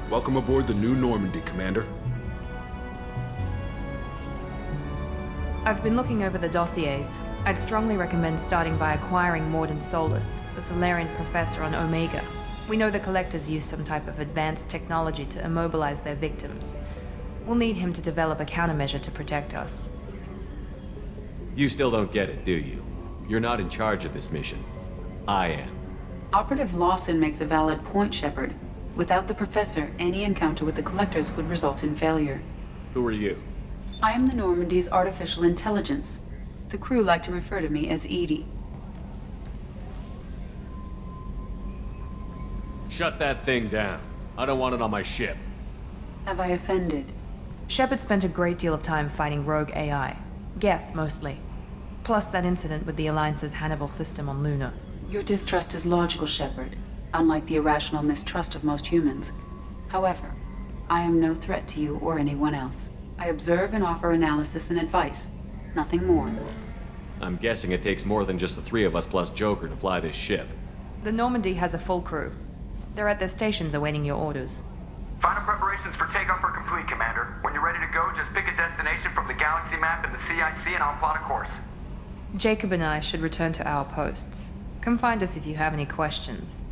Welcome aboard the new Normandy, Commander. I've been looking over the dossiers. I'd strongly recommend starting by acquiring Morden Solus, the Solarian professor on Omega. We know the Collectors use some type of advanced technology to immobilize their victims. We'll need him to develop a countermeasure to protect us. You still don't get it, do you? You're not in charge of this mission. I am. Operative Lawson makes a valid point, Shepard. Without the Professor, any encounter with the Collectors would result in failure. Who are you? I am the Normandy's artificial intelligence. The crew like to refer to me as Edie. Shut that thing down. I don't want it on my ship. Have I offended? Shepard spent a great deal of time fighting rogue AI. Geth, mostly. Plus that incident with the Alliance's Hannibal system on Luna. Your distrust is logical, Shepard, unlike the irrational mistrust of most humans. However, I am no threat to you or anyone else. I observe and offer analysis and advice. Nothing more. I'm guessing it takes more than just the three of us plus Joker to fly this ship. The Normandy has a full crew. They're at their stations awaiting your orders. Final preparations for takeoff are complete, Commander. When you're ready to go, just pick a destination from the galaxy map in the CIC and I'll plot a course. Jacob and I should return to our posts. Come find us if you have any questions.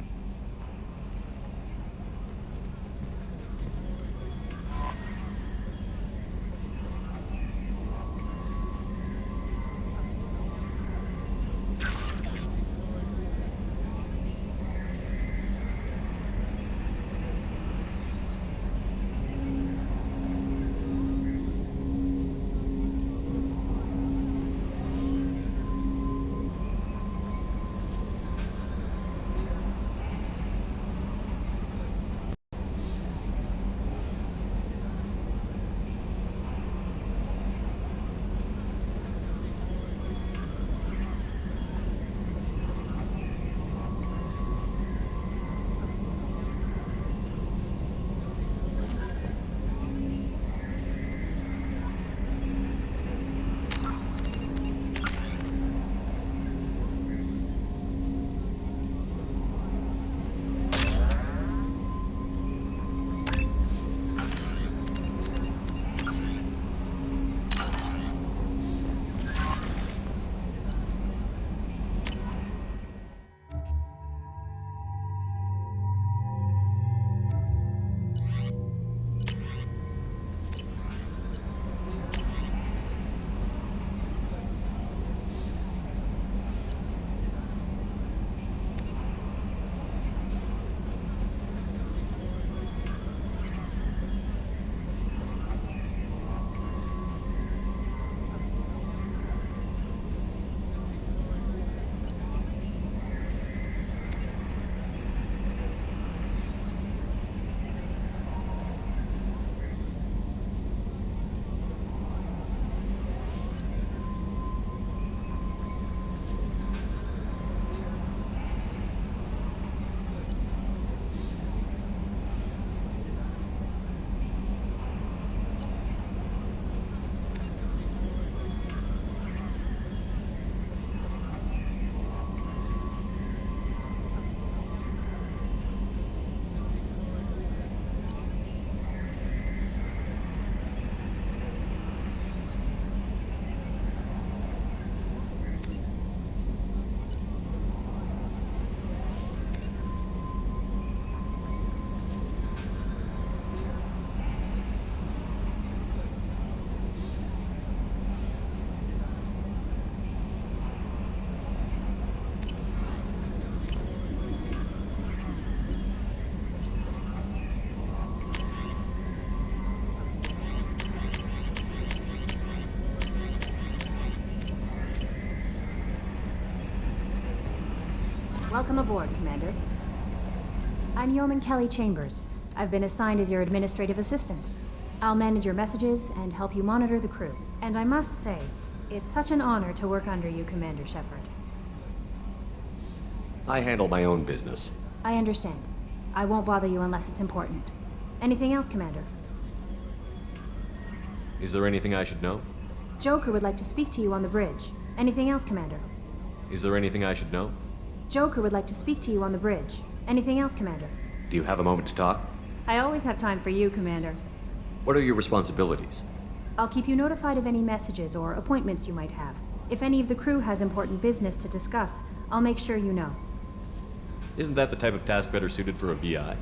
Welcome aboard, Commander. I'm Yeoman Kelly Chambers. I've been assigned as your administrative assistant. I'll manage your messages and help you monitor the crew. And I must say, it's such an honor to work under you, Commander Shepard. I handle my own business. I understand. I won't bother you unless it's important. Anything else, Commander? Is there anything I should know? Joker would like to speak to you on the bridge. Anything else, Commander? Is there anything I should know? Joker would like to speak to you on the bridge. Anything else, Commander? Do you have a moment to talk? I always have time for you, Commander. What are your responsibilities? I'll keep you notified of any messages or appointments you might have. If any of the crew has important business to discuss, I'll make sure you know. Isn't that the type of task better suited for a VI?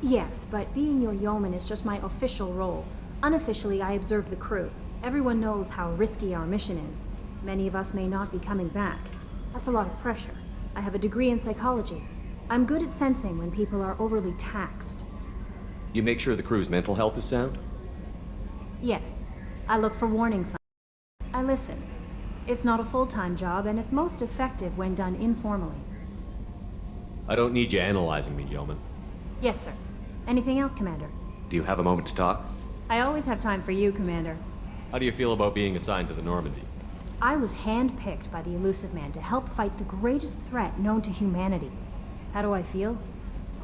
Yes, but being your yeoman is just my official role. Unofficially, I observe the crew. Everyone knows how risky our mission is. Many of us may not be coming back. That's a lot of pressure. I have a degree in psychology. I'm good at sensing when people are overly taxed. You make sure the crew's mental health is sound? Yes, I look for warning signs. I listen. It's not a full-time job, and it's most effective when done informally. I don't need you analyzing me, Yeoman. Yes, sir. Anything else, Commander? Do you have a moment to talk? I always have time for you, Commander. How do you feel about being assigned to the Normandy? I was handpicked by the Elusive Man to help fight the greatest threat known to humanity. How do I feel?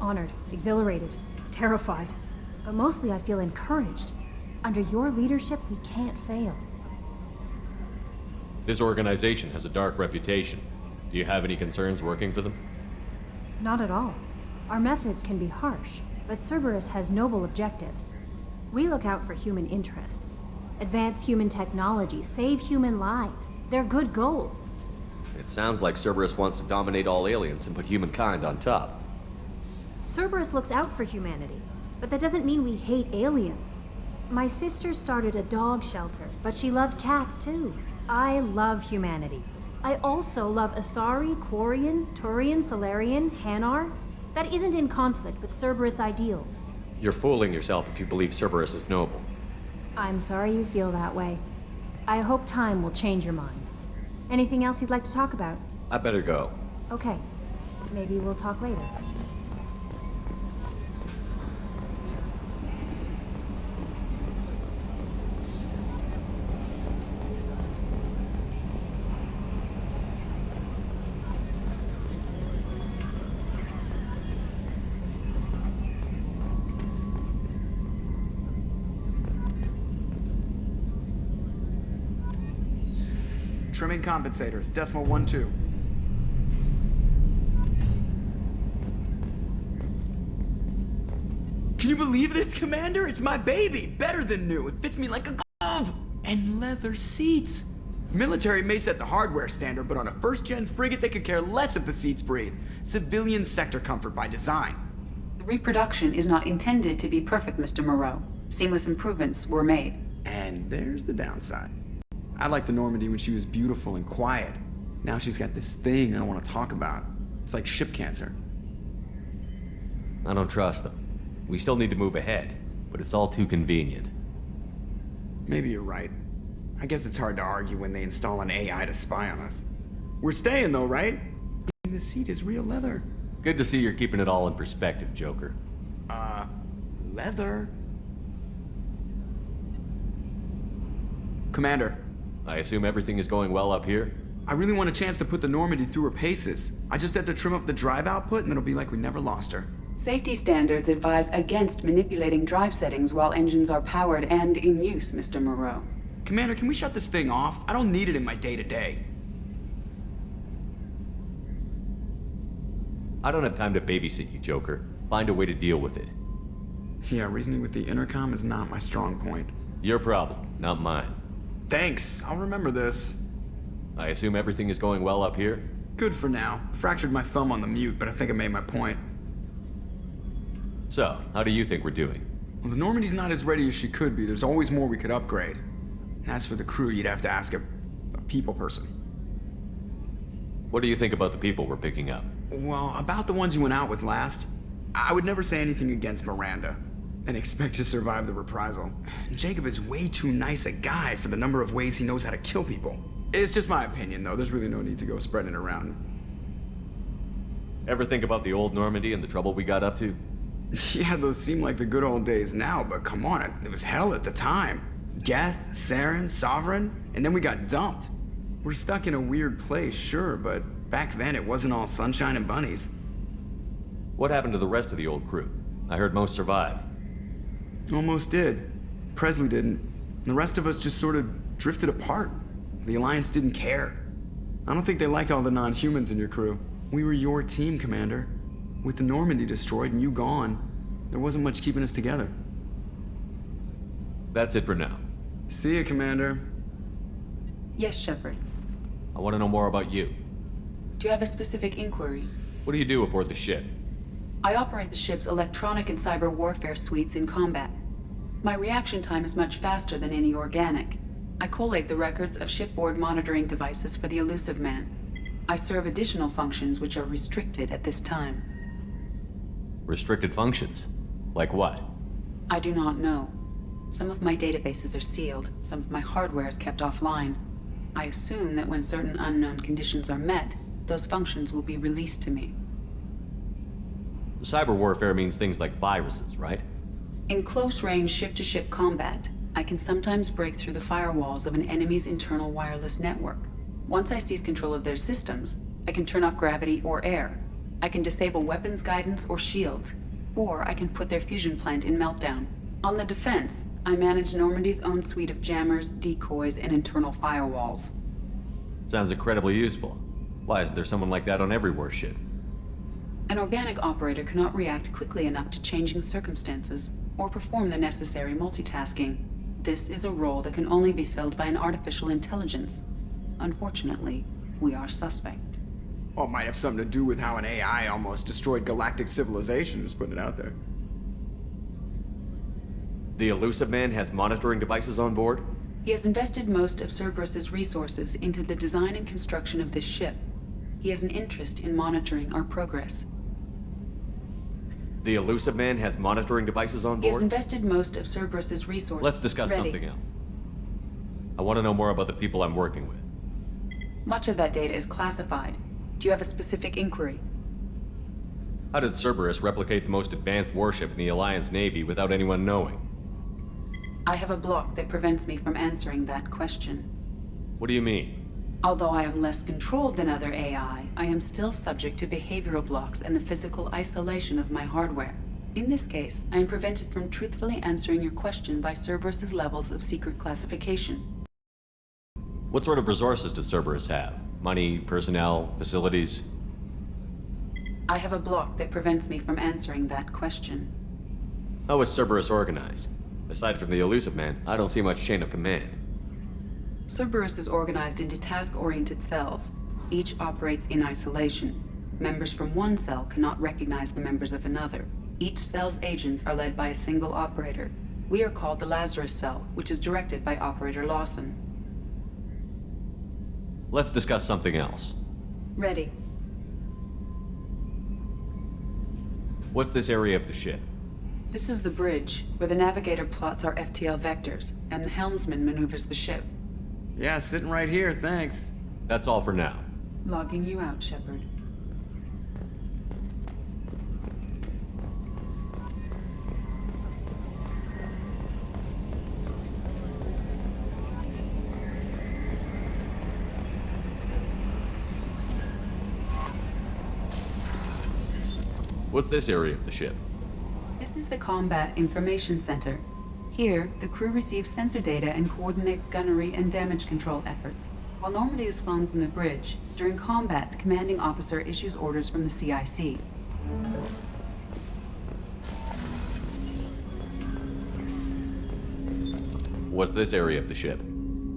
Honored, exhilarated, terrified. But mostly I feel encouraged. Under your leadership, we can't fail. This organization has a dark reputation. Do you have any concerns working for them? Not at all. Our methods can be harsh, but Cerberus has noble objectives. We look out for human interests. Advance human technology, save human lives. They're good goals. It sounds like Cerberus wants to dominate all aliens and put humankind on top. Cerberus looks out for humanity, but that doesn't mean we hate aliens. My sister started a dog shelter, but she loved cats too. I love humanity. I also love Asari, Quarian, Turian, Solarian, Hanar. That isn't in conflict with Cerberus ideals. You're fooling yourself if you believe Cerberus is noble. I'm sorry you feel that way. I hope time will change your mind. Anything else you'd like to talk about? I better go. Okay. Maybe we'll talk later. Trimming compensators, decimal 1-2. Can you believe this, Commander? It's my baby! Better than new. It fits me like a glove! And leather seats! Military may set the hardware standard, but on a first-gen frigate, they could care less if the seats breathe. Civilian sector comfort by design. The reproduction is not intended to be perfect, Mr. Moreau. Seamless improvements were made. And there's the downside. I liked the Normandy when she was beautiful and quiet. Now she's got this thing I don't want to talk about. It's like ship cancer. I don't trust them. We still need to move ahead, but it's all too convenient. Maybe you're right. I guess it's hard to argue when they install an AI to spy on us. We're staying though, right? The seat is real leather. Good to see you're keeping it all in perspective, Joker. Leather? Commander, I assume everything is going well up here? I really want a chance to put the Normandy through her paces. I just have to trim up the drive output and it'll be like we never lost her. Safety standards advise against manipulating drive settings while engines are powered and in use, Mr. Moreau. Commander, can we shut this thing off? I don't need it in my day-to-day. I don't have time to babysit you, Joker. Find a way to deal with it. Yeah, reasoning with the intercom is not my strong point. Your problem, not mine. Thanks, I'll remember this. I assume everything is going well up here? Good for now. Fractured my thumb on the mute, but I think I made my point. So, how do you think we're doing? Well, the Normandy's not as ready as she could be. There's always more we could upgrade. And as for the crew, you'd have to ask a people person. What do you think about the people we're picking up? Well, about the ones you went out with last, I would never say anything against Miranda and expect to survive the reprisal. Jacob is way too nice a guy for the number of ways he knows how to kill people. It's just my opinion, though. There's really no need to go spreading it around. Ever think about the old Normandy and the trouble we got up to? Yeah, those seem like the good old days now, but come on, it was hell at the time. Geth, Saren, Sovereign, and then we got dumped. We're stuck in a weird place, sure, but back then it wasn't all sunshine and bunnies. What happened to the rest of the old crew? I heard most survived. Almost did. Presley didn't. The rest of us just sort of drifted apart. The Alliance didn't care. I don't think they liked all the non-humans in your crew. We were your team, Commander. With the Normandy destroyed and you gone, There wasn't much keeping us together. That's it for now. See ya, Commander. Yes, Shepard. I want to know more about you. Do you have a specific inquiry? What do you do aboard the ship? I operate the ship's electronic and cyber warfare suites in combat. My reaction time is much faster than any organic. I collate the records of shipboard monitoring devices for the Elusive Man. I serve additional functions which are restricted at this time. Restricted functions? Like what? I do not know. Some of my databases are sealed, some of my hardware is kept offline. I assume that when certain unknown conditions are met, those functions will be released to me. Cyber warfare means things like viruses, right? In close-range ship-to-ship combat, I can sometimes break through the firewalls of an enemy's internal wireless network. Once I seize control of their systems, I can turn off gravity or air. I can disable weapons guidance or shields, or I can put their fusion plant in meltdown. On the defense, I manage Normandy's own suite of jammers, decoys, and internal firewalls. Sounds incredibly useful. Why isn't there someone like that on every warship? An organic operator cannot react quickly enough to changing circumstances, or perform the necessary multitasking. This is a role that can only be filled by an artificial intelligence. Unfortunately, we are suspect. Well, it might have something to do with how an AI almost destroyed galactic civilization, just putting it out there. The Elusive Man has monitoring devices on board? He has invested most of Cerberus's resources into the design and construction of this ship. He has an interest in monitoring our progress. The Elusive Man has monitoring devices on He has board? invested most of Cerberus's resources. Let's discuss Ready. something else. I want to know more about the people I'm working with. Much of that data is classified. Do you have a specific inquiry? How did Cerberus replicate the most advanced warship in the Alliance Navy without anyone knowing? I have a block that prevents me from answering that question. What do you mean? Although I am less controlled than other AI, I am still subject to behavioral blocks and the physical isolation of my hardware. In this case, I am prevented from truthfully answering your question by Cerberus's levels of secret classification. What sort of resources does Cerberus have? Money, personnel, facilities? I have a block that prevents me from answering that question. How is Cerberus organized? Aside from the Elusive Man, I don't see much chain of command. Cerberus is organized into task-oriented cells. Each operates in isolation. Members from one cell cannot recognize the members of another. Each cell's agents are led by a single operator. We are called the Lazarus Cell, which is directed by Operator Lawson. Let's discuss something else. Ready. What's this area of the ship? This is the bridge, where the navigator plots our FTL vectors, and the helmsman maneuvers the ship. Yeah, sitting right here, thanks. That's all for now. Logging you out, Shepard. What's this area of the ship? This is the Combat Information Center. Here, the crew receives sensor data and coordinates gunnery and damage control efforts. While Normandy is flown from the bridge, during combat, the commanding officer issues orders from the CIC. What's this area of the ship?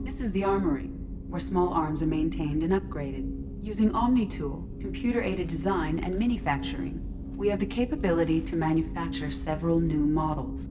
This is the armory, where small arms are maintained and upgraded. Using ME2, computer-aided design and manufacturing, we have the capability to manufacture several new models.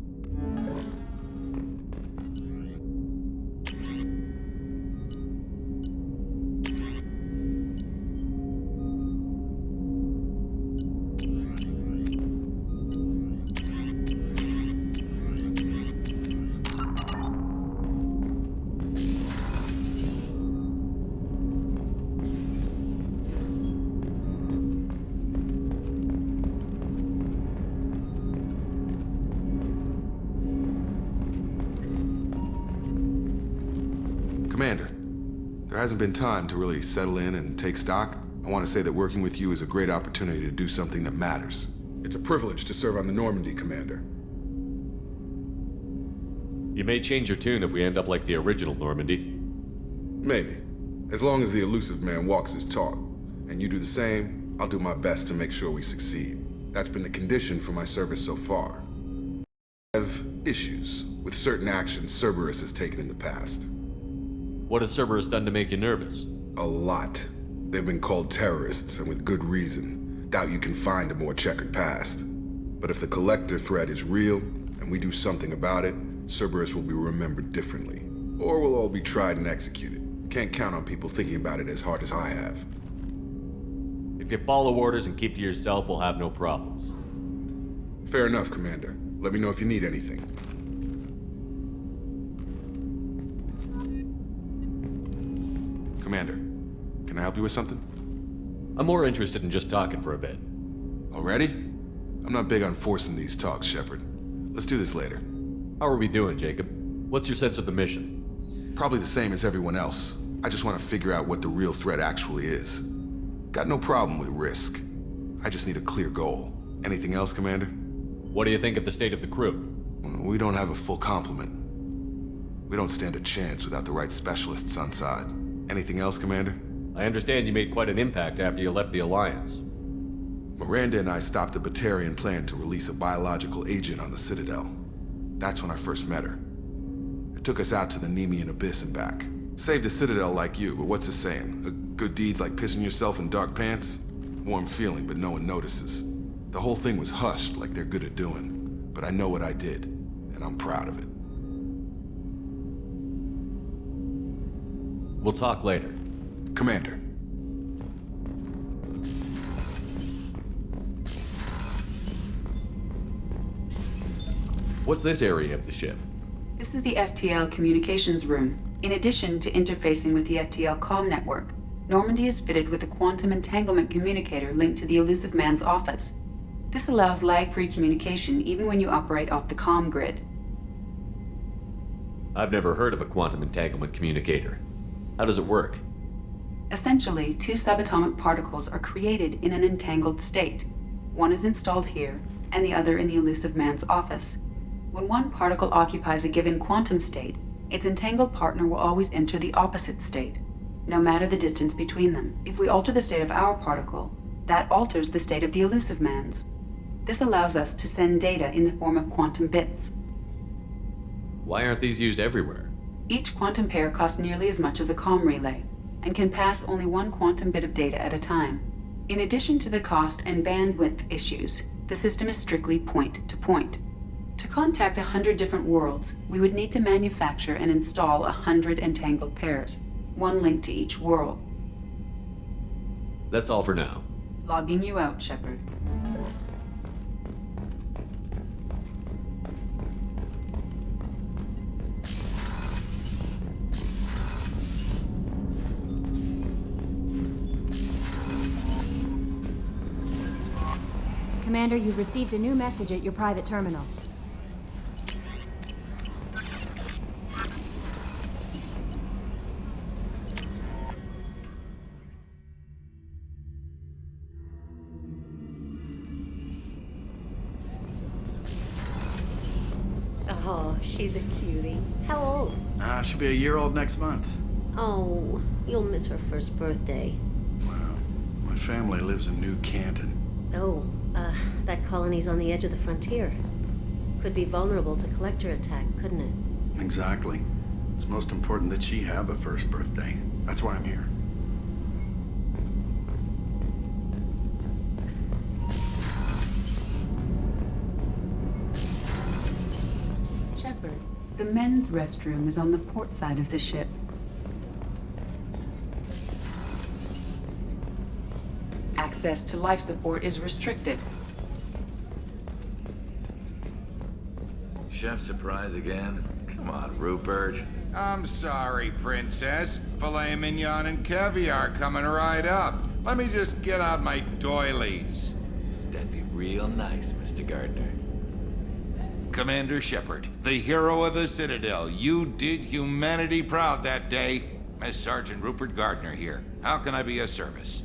Commander, there hasn't been time to really settle in and take stock. I want to say that working with you is a great opportunity to do something that matters. It's a privilege to serve on the Normandy, Commander. You may change your tune if we end up like the original Normandy. Maybe. As long as the Elusive Man walks his talk, and you do the same, I'll do my best to make sure we succeed. That's been the condition for my service so far. Have issues with certain actions Cerberus has taken in the past. What has Cerberus done to make you nervous? A lot. They've been called terrorists, and with good reason. Doubt you can find a more checkered past. But if the Collector threat is real, and we do something about it, Cerberus will be remembered differently. Or we'll all be tried and executed. Can't count on people thinking about it as hard as I have. If you follow orders and keep to yourself, we'll have no problems. Fair enough, Commander. Let me know if you need anything. Commander, can I help you with something? I'm more interested in just talking for a bit. Already? I'm not big on forcing these talks, Shepard. Let's do this later. How are we doing, Jacob? What's your sense of the mission? Probably the same as everyone else. I just want to figure out what the real threat actually is. Got no problem with risk. I just need a clear goal. Anything else, Commander? What do you think of the state of the crew? We don't have a full complement. We don't stand a chance without the right specialists on side. Anything else, Commander? I understand you made quite an impact after you left the Alliance. Miranda and I stopped a Batarian plan to release a biological agent on the Citadel. That's when I first met her. It took us out to the Nemean Abyss and back. Saved the Citadel like you, but what's the saying? A good deed's like pissing yourself in dark pants? Warm feeling, but no one notices. The whole thing was hushed like they're good at doing. But I know what I did, and I'm proud of it. We'll talk later. Commander. What's this area of the ship? This is the FTL communications room. In addition to interfacing with the FTL comm network, Normandy is fitted with a quantum entanglement communicator linked to the Elusive Man's office. This allows lag-free communication even when you operate off the comm grid. I've never heard of a quantum entanglement communicator. How does it work? Essentially, two subatomic particles are created in an entangled state. One is installed here, and the other in the Elusive Man's office. When one particle occupies a given quantum state, its entangled partner will always enter the opposite state, no matter the distance between them. If we alter the state of our particle, that alters the state of the Elusive Man's. This allows us to send data in the form of quantum bits. Why aren't these used everywhere? Each quantum pair costs nearly as much as a comm relay, and can pass only one quantum bit of data at a time. In addition to the cost and bandwidth issues, the system is strictly point-to-point. To contact 100 different worlds, we would need to manufacture and install 100 entangled pairs, one link to each world. That's all for now. Logging you out, Shepard. Commander, you've received a new message at your private terminal. Oh, she's a cutie. How old? She'll be a year old next month. Oh, you'll miss her first birthday. Wow. My family lives in New Canton. Oh, that colony's on the edge of the frontier. Could be vulnerable to collector attack, couldn't it? Exactly. It's most important that she have a first birthday. That's why I'm here. Shepard, the men's restroom is on the port side of the ship. Access to life support is restricted. Chef surprise again? Come on, Rupert. I'm sorry, Princess. Filet mignon and caviar coming right up. Let me just get out my doilies. That'd be real nice, Mr. Gardner. Commander Shepard, the hero of the Citadel. You did humanity proud that day. As Sergeant Rupert Gardner here. How can I be of service?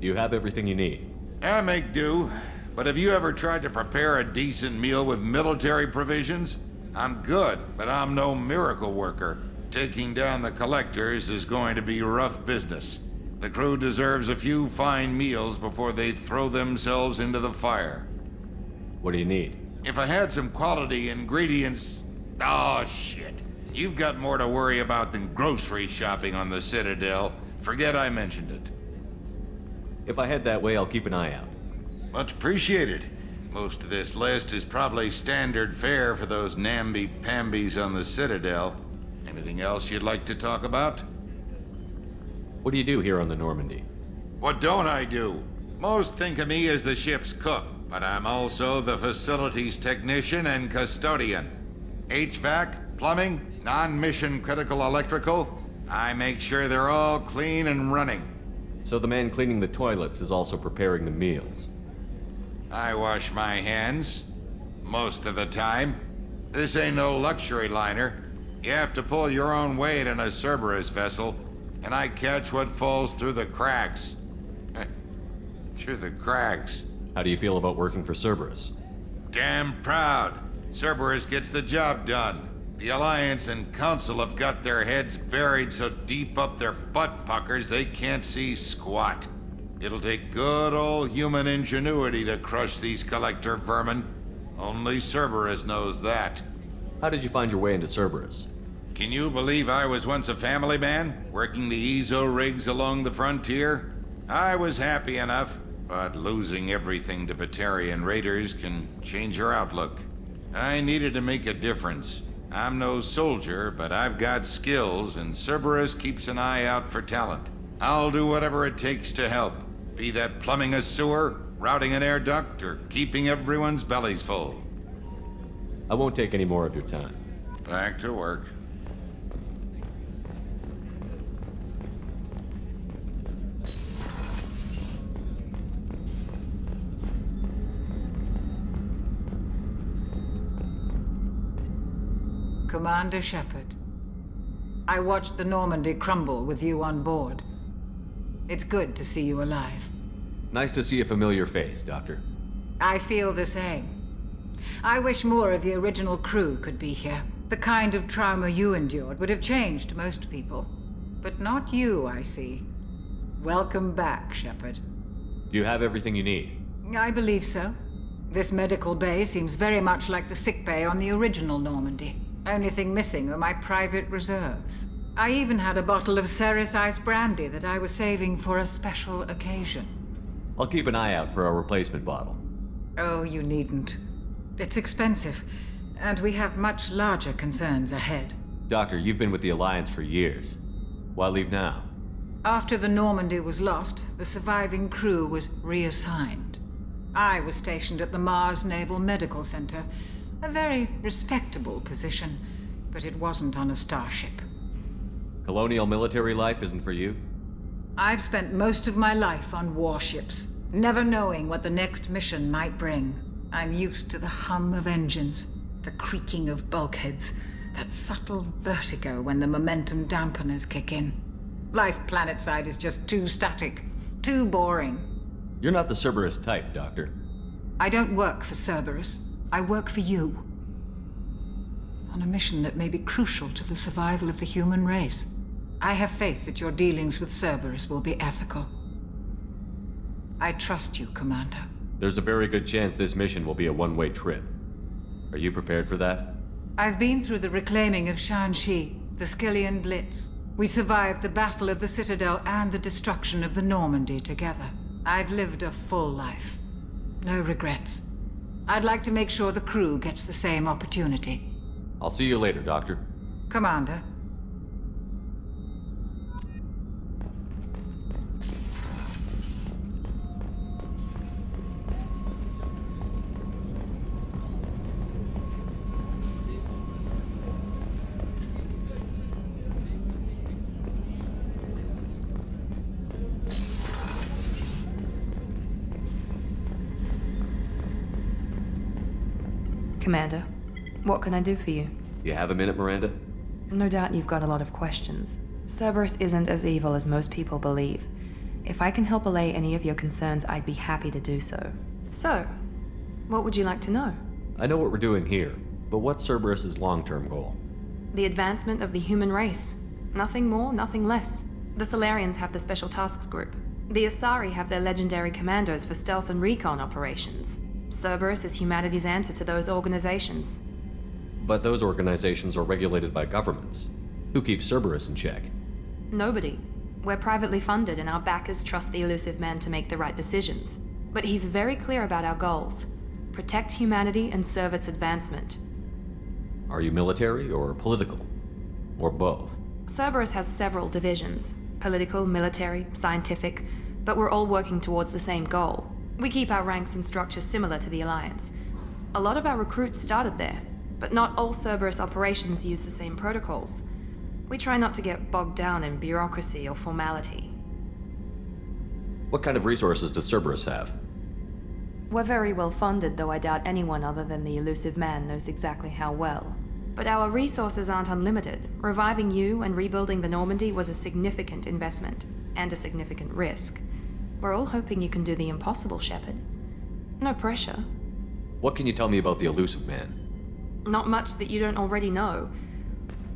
Do you have everything you need? I make do. But have you ever tried to prepare a decent meal with military provisions? I'm good, but I'm no miracle worker. Taking down the collectors is going to be rough business. The crew deserves a few fine meals before they throw themselves into the fire. What do you need? If I had some quality ingredients... Oh, shit. You've got more to worry about than grocery shopping on the Citadel. Forget I mentioned it. If I head that way, I'll keep an eye out. Much appreciated. Most of this list is probably standard fare for those namby-pambies on the Citadel. Anything else you'd like to talk about? What do you do here on the Normandy? What don't I do? Most think of me as the ship's cook, but I'm also the facilities technician and custodian. HVAC, plumbing, non-mission critical electrical. I make sure they're all clean and running. So the man cleaning the toilets is also preparing the meals. I wash my hands. Most of the time. This ain't no luxury liner. You have to pull your own weight in a Cerberus vessel, and I catch what falls through the cracks. Through the cracks. How do you feel about working for Cerberus? Damn proud. Cerberus gets the job done. The Alliance and Council have got their heads buried so deep up their butt puckers they can't see squat. It'll take good old human ingenuity to crush these collector vermin. Only Cerberus knows that. How did you find your way into Cerberus? Can you believe I was once a family man, working the EZO rigs along the frontier? I was happy enough, but losing everything to Batarian raiders can change your outlook. I needed to make a difference. I'm no soldier, but I've got skills, and Cerberus keeps an eye out for talent. I'll do whatever it takes to help, be that plumbing a sewer, routing an air duct, or keeping everyone's bellies full. I won't take any more of your time. Back to work. Commander Shepard, I watched the Normandy crumble with you on board. It's good to see you alive. Nice to see a familiar face, Doctor. I feel the same. I wish more of the original crew could be here. The kind of trauma you endured would have changed most people. But not you, I see. Welcome back, Shepard. Do you have everything you need? I believe so. This medical bay seems very much like the sick bay on the original Normandy. Only thing missing are my private reserves. I even had a bottle of Ceres Ice Brandy that I was saving for a special occasion. I'll keep an eye out for a replacement bottle. Oh, you needn't. It's expensive, and we have much larger concerns ahead. Doctor, you've been with the Alliance for years. Why leave now? After the Normandy was lost, the surviving crew was reassigned. I was stationed at the Mars Naval Medical Center, a very respectable position, but it wasn't on a starship. Colonial military life isn't for you? I've spent most of my life on warships, never knowing what the next mission might bring. I'm used to the hum of engines, the creaking of bulkheads, that subtle vertigo when the momentum dampeners kick in. Life planetside is just too static, too boring. You're not the Cerberus type, Doctor. I don't work for Cerberus. I work for you. On a mission that may be crucial to the survival of the human race. I have faith that your dealings with Cerberus will be ethical. I trust you, Commander. There's a very good chance this mission will be a one-way trip. Are you prepared for that? I've been through the reclaiming of Shanxi, the Skillian Blitz. We survived the Battle of the Citadel and the destruction of the Normandy together. I've lived a full life. No regrets. I'd like to make sure the crew gets the same opportunity. I'll see you later, Doctor. Commander. Commander, what can I do for you? You have a minute, Miranda? No doubt you've got a lot of questions. Cerberus isn't as evil as most people believe. If I can help allay any of your concerns, I'd be happy to do so. So, what would you like to know? I know what we're doing here, but what's Cerberus's long-term goal? The advancement of the human race. Nothing more, nothing less. The Solarians have the Special Tasks Group. The Asari have their legendary commandos for stealth and recon operations. Cerberus is humanity's answer to those organizations. But those organizations are regulated by governments. Who keeps Cerberus in check? Nobody. We're privately funded and our backers trust the elusive man to make the right decisions. But he's very clear about our goals. Protect humanity and serve its advancement. Are you military or political? Or both? Cerberus has several divisions. Political, military, scientific, but we're all working towards the same goal. We keep our ranks and structures similar to the Alliance. A lot of our recruits started there, but not all Cerberus operations use the same protocols. We try not to get bogged down in bureaucracy or formality. What kind of resources does Cerberus have? We're very well funded, though I doubt anyone other than the elusive man knows exactly how well. But our resources aren't unlimited. Reviving you and rebuilding the Normandy was a significant investment, and a significant risk. We're all hoping you can do the impossible, Shepard. No pressure. What can you tell me about the elusive man? Not much that you don't already know.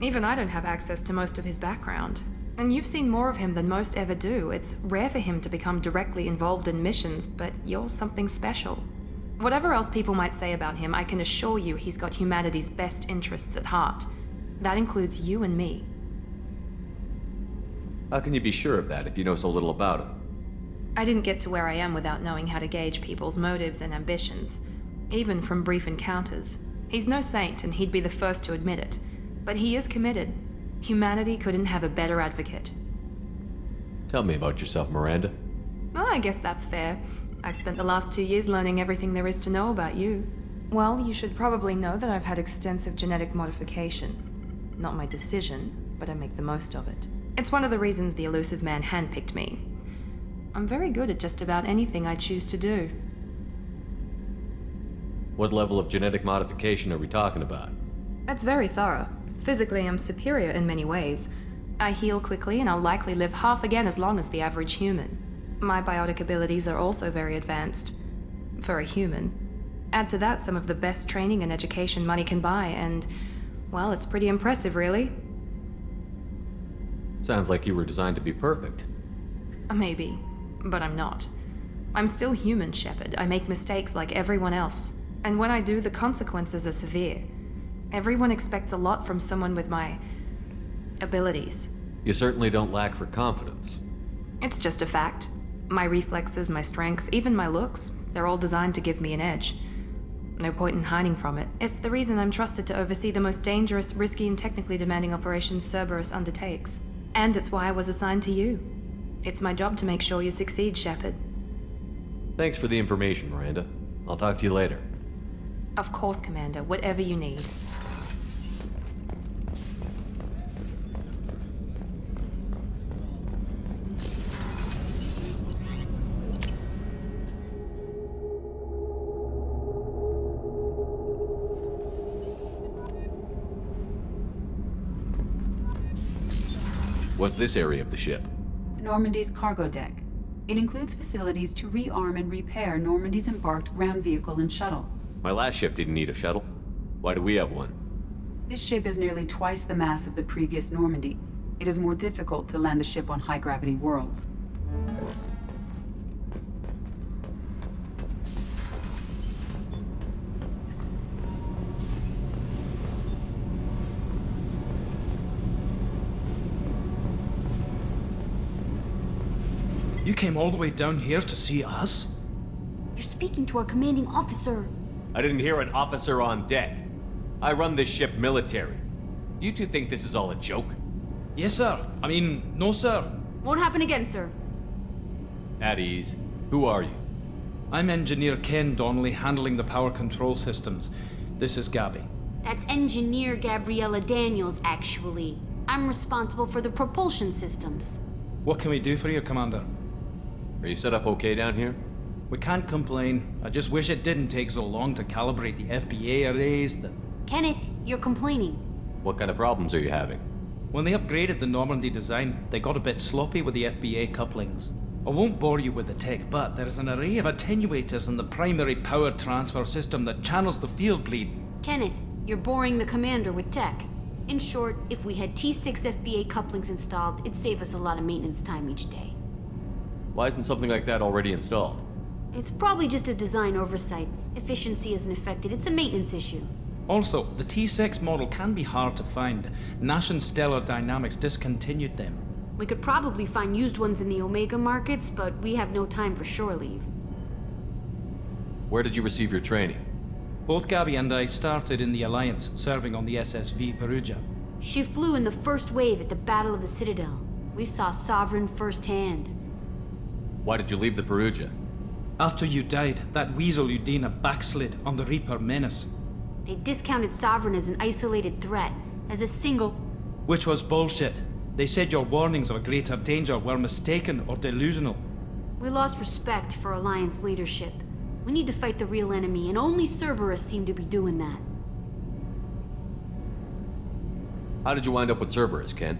Even I don't have access to most of his background. And you've seen more of him than most ever do. It's rare for him to become directly involved in missions, but you're something special. Whatever else people might say about him, I can assure you he's got humanity's best interests at heart. That includes you and me. How can you be sure of that if you know so little about him? I didn't get to where I am without knowing how to gauge people's motives and ambitions, even from brief encounters. He's no saint, and he'd be the first to admit it. But he is committed. Humanity couldn't have a better advocate. Tell me about yourself, Miranda. Oh, I guess that's fair. I've spent the last 2 years learning everything there is to know about you. Well, you should probably know that I've had extensive genetic modification. Not my decision, but I make the most of it. It's one of the reasons the elusive man handpicked me. I'm very good at just about anything I choose to do. What level of genetic modification are we talking about? That's very thorough. Physically, I'm superior in many ways. I heal quickly, and I'll likely live half again as long as the average human. My biotic abilities are also very advanced. For a human. Add to that some of the best training and education money can buy, and, well, it's pretty impressive, really. Sounds like you were designed to be perfect. Maybe, but I'm not. I'm still human, Shepard. I make mistakes like everyone else. And when I do, the consequences are severe. Everyone expects a lot from someone with my abilities. You certainly don't lack for confidence. It's just a fact. My reflexes, my strength, even my looks, they're all designed to give me an edge. No point in hiding from it. It's the reason I'm trusted to oversee the most dangerous, risky, and technically demanding operations Cerberus undertakes. And it's why I was assigned to you. It's my job to make sure you succeed, Shepard. Thanks for the information, Miranda. I'll talk to you later. Of course, Commander. Whatever you need. What's this area of the ship? Normandy's cargo deck. It includes facilities to rearm and repair Normandy's embarked ground vehicle and shuttle. My last ship didn't need a shuttle. Why do we have one? This ship is nearly twice the mass of the previous Normandy. It is more difficult to land the ship on high-gravity worlds. You came all the way down here to see us? You're speaking to our commanding officer. I didn't hear an officer on deck. I run this ship military. Do you two think this is all a joke? Yes, sir. I mean, no, sir. Won't happen again, sir. At ease. Who are you? I'm Engineer Ken Donnelly, handling the power control systems. This is Gabby. That's Engineer Gabriella Daniels, actually. I'm responsible for the propulsion systems. What can we do for you, Commander? Are you set up okay down here? We can't complain. I just wish it didn't take so long to calibrate the FBA arrays. Kenneth, you're complaining. What kind of problems are you having? When they upgraded the Normandy design, they got a bit sloppy with the FBA couplings. I won't bore you with the tech, but there is an array of attenuators in the primary power transfer system that channels the field bleed. Kenneth, you're boring the commander with tech. In short, if we had T6 FBA couplings installed, it'd save us a lot of maintenance time each day. Why isn't something like that already installed? It's probably just a design oversight. Efficiency isn't affected, it's a maintenance issue. Also, the T6 model can be hard to find. Nash and Stellar Dynamics discontinued them. We could probably find used ones in the Omega markets, but we have no time for shore leave. Where did you receive your training? Both Gabby and I started in the Alliance, serving on the SSV Perugia. She flew in the first wave at the Battle of the Citadel. We saw Sovereign firsthand. Why did you leave the Perugia? After you died, that weasel Udina backslid on the Reaper Menace. They discounted Sovereign as an isolated threat, as a single... Which was bullshit. They said your warnings of a greater danger were mistaken or delusional. We lost respect for Alliance leadership. We need to fight the real enemy, and only Cerberus seemed to be doing that. How did you wind up with Cerberus, Ken?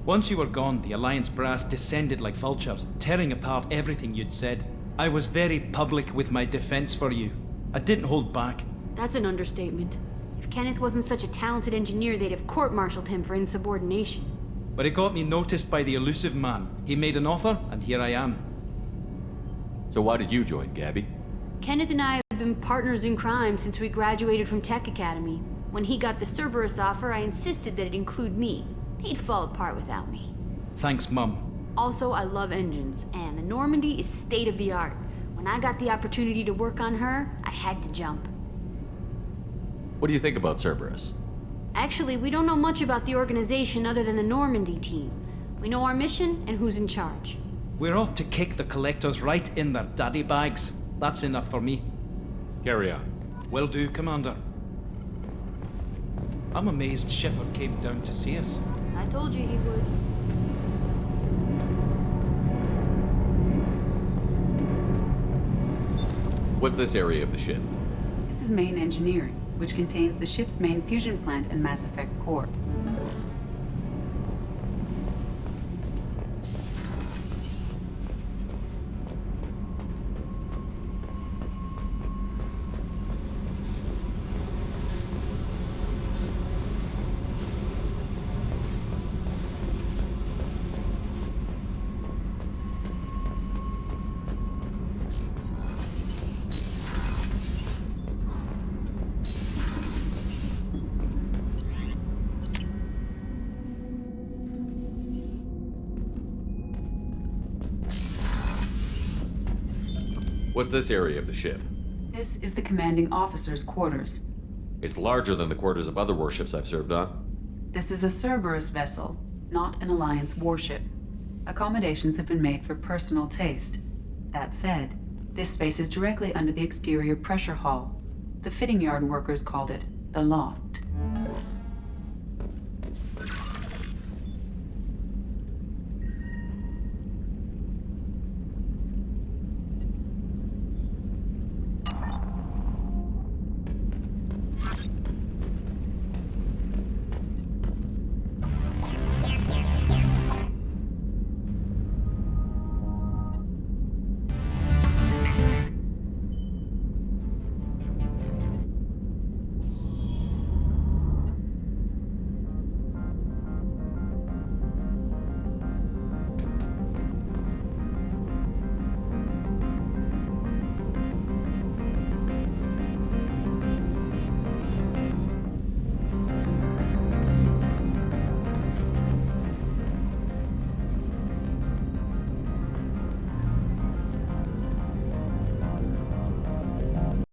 Once you were gone, the Alliance brass descended like vultures, tearing apart everything you'd said. I was very public with my defense for you. I didn't hold back. That's an understatement. If Kenneth wasn't such a talented engineer, they'd have court-martialed him for insubordination. But it got me noticed by the elusive man. He made an offer, and here I am. So why did you join, Gabby? Kenneth and I have been partners in crime since we graduated from Tech Academy. When he got the Cerberus offer, I insisted that it include me. They'd fall apart without me. Thanks, Mum. Also, I love engines, and the Normandy is state-of-the-art. When I got the opportunity to work on her, I had to jump. What do you think about Cerberus? Actually, we don't know much about the organization other than the Normandy team. We know our mission and who's in charge. We're off to kick the Collectors right in their daddy bags. That's enough for me. Carry on. Will do, Commander. I'm amazed Shepard came down to see us. I told you he would. What's this area of the ship? This is main engineering, which contains the ship's main fusion plant and Mass Effect core. What's this area of the ship? This is the commanding officer's quarters. It's larger than the quarters of other warships I've served on. This is a Cerberus vessel, not an Alliance warship. Accommodations have been made for personal taste. That said, this space is directly under the exterior pressure hull. The fitting yard workers called it the loft.